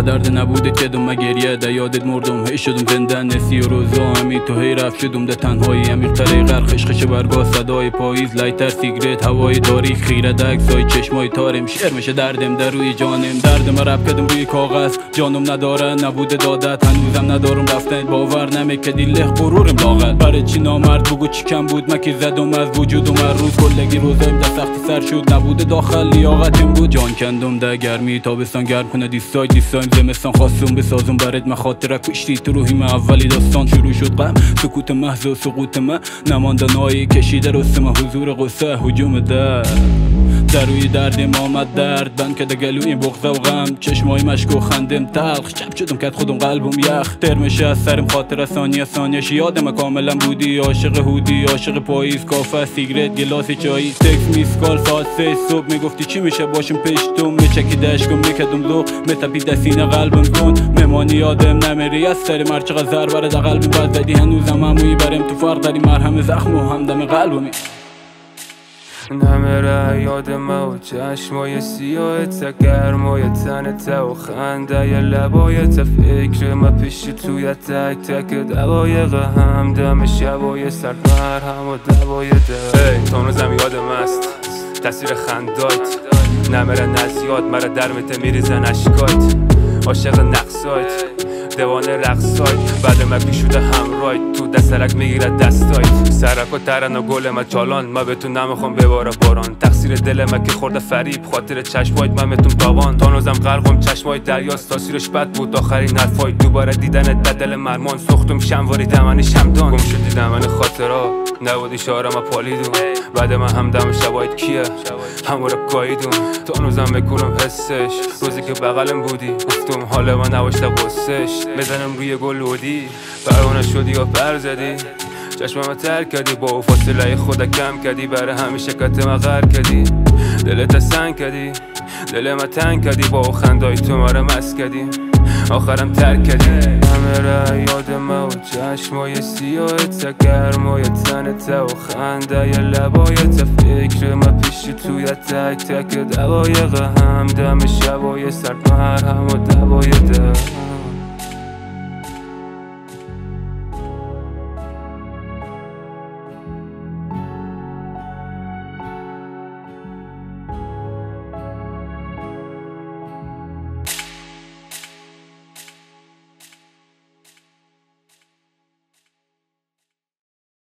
درد نبودت که دوم گریه ده یادت مردم هی شدم زنده نسی و روزا همی تو هی رفت شدم ده تنهایی عمیق تره غرق خشخش برگاه صدای پاییز لایتر سیگرت هوای تاریک خیره دکسای چشمای تارم شعر میشه دردم در روی جانم دردم رب کردم روی کاغذ جانم نداره نبوده دادت هنوزم ندارم رفتن باور نمیکردی لخ غرورم لاغل برای چی نامرد بگو چی کم بود مکی زدم از وجودم هر روز کلگی روزایم ده سختی سر شد نبوده داخل لیاقتم بود جان کندم ده گرمی تابستان گرم کنه دیستایم زمستان خواستم بسازم برات مخاطره کشتی تو روحیم اولی داستان شروع شد غم سکوت محض و سقوط من نمانده نایی کشیده رستم حضور قصه هجوم در روی دردم آمد درد بند که گلوی بغضه و غم چشمای مشک و خندم تلخ شب شدم کت خودم قلبم یخ ترمشه از سرم خاطر ثانیهش یادم کاملا بودی عاشق هودی عاشق پاییز کافه سیگرت گلاس چایی تکس میسکال ساعت 3 صبح میگفتی چی میشه باشم پشتم میچکی دشکم میکدم ذوق متپی دسینه قلبم کن ممانی یادم نمیری از سر مرچق زر برد قلبی بد زدی هنوزم هموی برم تو فرق داری مرهم زخم و همدم قلبمی نمیره یادم و چشمای سیاهت گرمای تنت و خنده ی لبایت فکر ما پیش توی تک تک دقایق همدم شبای سرد مرهم و دوای ده تا هنوزم یادم است تاثیر خندایت نمیره نزیاد مرا در مته میریزن اشکایت عاشق نقصایت دوانه رقصایت بعد ما پیشوده همراهیت تو دسترک میگیره دستایت سرک و ترن و گل ما چالان ما به تو نمیخوام بباره باران تقصیر دل ما که خورده فریب خاطر چشمایت من بهتون تاوان تا نوزم غرقم چشمای دریاست تاثیرش بد بود آخرین حرفایت دوباره دیدن دل مرمان سختم شمواری دمن شمدان گم شدی دمن خاطرها نبودی شعر ما پالیدون بعد من همدم شبایت کیه همو رو گاییدون تا نوزم بکنم حسش روزی که بغلم بودی گفتم حال من نباشته غصش بزنم روی گلودی پروانه شدی یا پر زدی چشمم تر کردی با فاصله خدا کم کردی برای همیشه کت ما غر کردی دلت سنگ کردی دل ما تنگ کردی با خندای تو ما رو مست کردی آخرم ترک کردی نمیره یادم و چشمای سیاهت گرمای تنت و خنده ی لبایت فکر ما پیش توی تک تک دقایق همدم شبای سرد مرهم و دوای ده